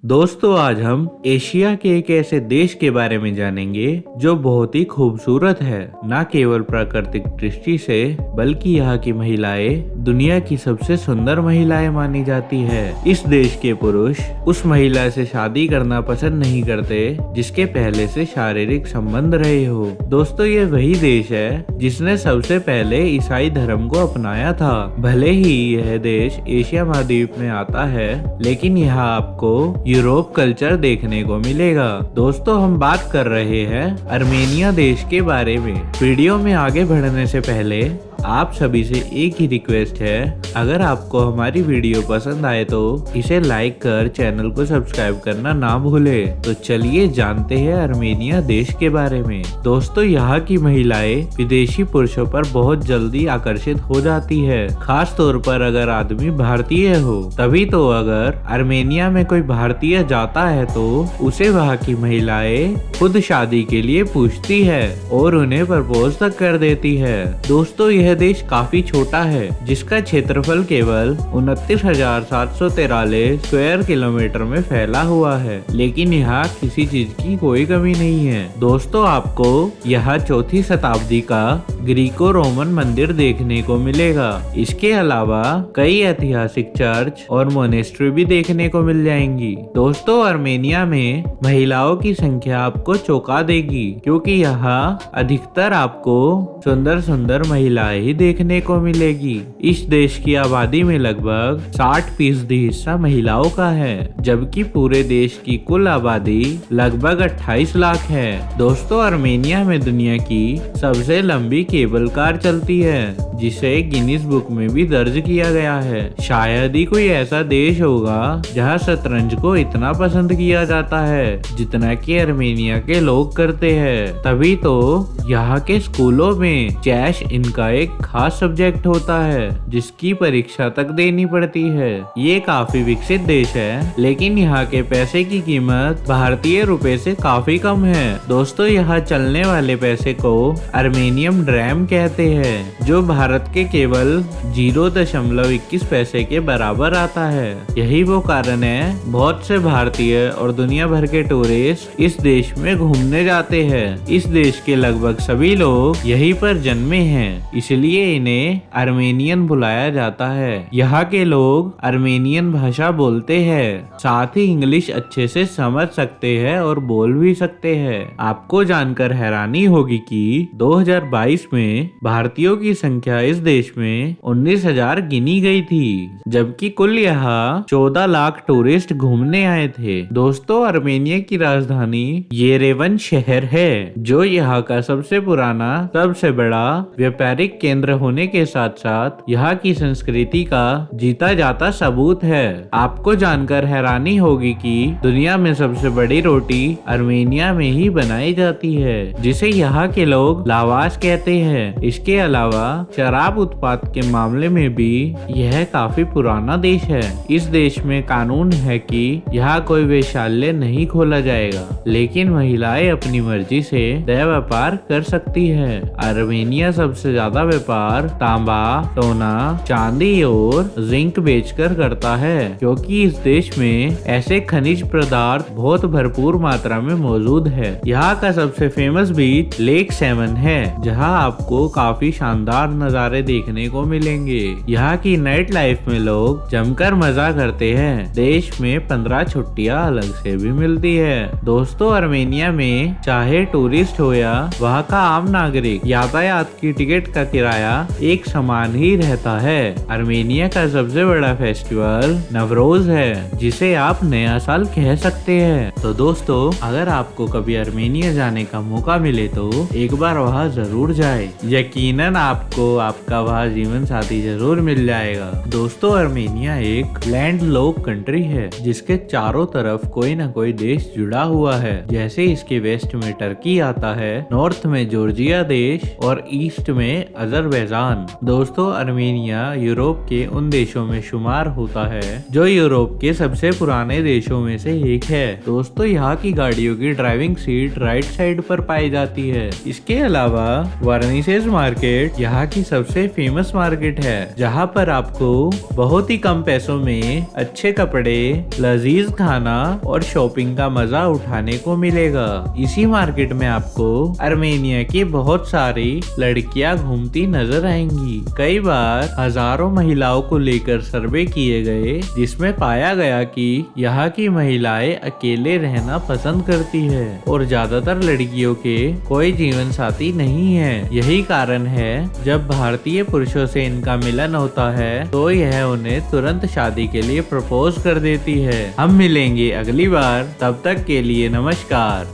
दोस्तों आज हम एशिया के एक ऐसे देश के बारे में जानेंगे जो बहुत ही खूबसूरत है, न केवल प्राकृतिक दृष्टि से बल्कि यहाँ की महिलाएं दुनिया की सबसे सुंदर महिलाएं मानी जाती है। इस देश के पुरुष उस महिला से शादी करना पसंद नहीं करते जिसके पहले से शारीरिक संबंध रहे हो। दोस्तों ये वही देश है जिसने सबसे पहले ईसाई धर्म को अपनाया था। भले ही यह देश एशिया महाद्वीप में आता है, लेकिन यहाँ आपको यूरोप कल्चर देखने को मिलेगा। दोस्तों हम बात कर रहे हैं आर्मेनिया देश के बारे में। वीडियो में आगे बढ़ने से पहले आप सभी से एक ही रिक्वेस्ट है, अगर आपको हमारी वीडियो पसंद आए तो इसे लाइक कर चैनल को सब्सक्राइब करना ना भूले। तो चलिए जानते हैं आर्मेनिया देश के बारे में। दोस्तों यहाँ की महिलाएं विदेशी पुरुषों पर बहुत जल्दी आकर्षित हो जाती है, खास तौर पर अगर आदमी भारतीय हो। तभी तो अगर आर्मेनिया में कोई भारतीय जाता है तो उसे वहाँ की महिलाएं खुद शादी के लिए पूछती है और उन्हें प्रपोज तक कर देती है। दोस्तों यह देश काफी छोटा है, जिसका क्षेत्रफल केवल 29,743 स्क्वायर किलोमीटर में फैला हुआ है, लेकिन यहाँ किसी चीज की कोई कमी नहीं है। दोस्तों आपको यहाँ 4वीं शताब्दी का ग्रीको रोमन मंदिर देखने को मिलेगा। इसके अलावा कई ऐतिहासिक चर्च और मोनेस्ट्री भी देखने को मिल जाएंगी। दोस्तों आर्मेनिया में महिलाओं की संख्या आपको चौंका देगी, क्योंकि यहाँ अधिकतर आपको सुंदर सुंदर महिलाएं ही देखने को मिलेगी। इस देश की आबादी में लगभग 60% हिस्सा महिलाओं का है, जबकि पूरे देश की कुल आबादी लगभग 28 लाख है। दोस्तों आर्मेनिया में दुनिया की सबसे लंबी केबल कार चलती है, जिसे गिनीज बुक में भी दर्ज किया गया है। शायद ही कोई ऐसा देश होगा जहां शतरंज को इतना पसंद किया जाता है जितना कि आर्मेनिया के लोग करते हैं। तभी तो यहाँ के स्कूलों में चेस इनका एक खास सब्जेक्ट होता है, जिसकी परीक्षा तक देनी पड़ती है। ये काफी विकसित देश है, लेकिन यहाँ के पैसे की कीमत भारतीय रुपए से काफी कम है। दोस्तों यहाँ चलने वाले पैसे को आर्मेनियम ड्रैम कहते हैं, जो भारत के केवल 0.21 पैसे के बराबर आता है। यही वो कारण है बहुत से भारतीय और दुनिया भर के टूरिस्ट इस देश में घूमने जाते हैं। इस देश के लगभग सभी लोग यहीं पर जन्मे हैं, इसलिए इन्हें आर्मेनियन बुलाया जाता है। यहाँ के लोग आर्मेनियन भाषा बोलते हैं, साथ ही इंग्लिश अच्छे से समझ सकते हैं और बोल भी सकते हैं। आपको जानकर हैरानी होगी कि 2022 में भारतीयों की संख्या इस देश में 19,000 गिनी गई थी, जबकि कुल यहाँ 14 लाख टूरिस्ट घूमने आए थे। दोस्तों आर्मेनिया की राजधानी येरेवन शहर है, जो यहाँ का सबसे पुराना, सबसे बड़ा व्यापारिक केंद्र होने के साथ साथ यहाँ की संस्कृति का जीता जाता सबूत है। आपको जानकर हैरानी होगी कि दुनिया में सबसे बड़ी रोटी आर्मेनिया में ही बनाई जाती है, जिसे यहाँ के लोग लावाश कहते हैं। इसके अलावा शराब उत्पाद के मामले में भी यह काफी पुराना देश है। इस देश में कानून है कि यहाँ कोई वेश्यालय नहीं खोला जाएगा, लेकिन महिलाएं अपनी मर्जी से देह व्यापार कर सकती है। आर्मेनिया सबसे ज्यादा व्यापार तांबा, सोना, चांदी और जिंक बेचकर करता है, क्योंकि इस देश में ऐसे खनिज पदार्थ बहुत भरपूर मात्रा में मौजूद है। यहाँ का सबसे फेमस बीच लेक सेवन है, जहाँ आपको काफी शानदार नज़ारे देखने को मिलेंगे। यहाँ की नाइट लाइफ में लोग जमकर मजा करते हैं। देश में 15 छुट्टियाँ अलग से भी मिलती है। दोस्तों आर्मेनिया में चाहे टूरिस्ट हो या वहाँ का आम नागरिक, यातायात की टिकट का किराया एक समान ही रहता है। आर्मेनिया का सबसे बड़ा फेस्टिवल नवरोज है, जिसे आप नया साल कह सकते हैं। तो दोस्तों अगर आपको कभी आर्मेनिया जाने का मौका मिले तो एक बार वहाँ जरूर जाए। यकीनन आपको आपका वहाँ जीवन साथी जरूर मिल जाएगा। दोस्तों आर्मेनिया एक लैंड लॉक कंट्री है, जिसके चारों तरफ कोई न कोई देश जुड़ा हुआ है। जैसे इसके वेस्ट में टर्की आता है, नॉर्थ में जॉर्जिया देश और ईस्ट में अजरबैजान। दोस्तों अर्मेनिया यूरोप के उन देशों में शुमार होता है जो यूरोप के सबसे पुराने देशों में से एक है। दोस्तों यहाँ की गाड़ियों की ड्राइविंग सीट राइट साइड पर पाई जाती है। इसके अलावा वर्निसेस मार्केट यहाँ की सबसे फेमस मार्केट है, जहाँ पर आपको बहुत ही कम पैसों में अच्छे कपड़े, लजीज खाना और शॉपिंग का मजा उठाने को मिलेगा। इसी मार्केट में आपको अर्मेनिया की बहुत सारी लड़कियां घूमती नजर आएंगी। कई बार हजारों महिलाओं को लेकर सर्वे किए गए, जिसमें पाया गया कि यहाँ की महिलाएं अकेले रहना पसंद करती है और ज्यादातर लड़कियों के कोई जीवन साथी नहीं है। यही कारण है जब भारतीय पुरुषों से इनका मिलन होता है तो यह उन्हें तुरंत शादी के लिए प्रपोज कर देती है। हम मिलेंगे अगली बार, तब तक के लिए नमस्कार।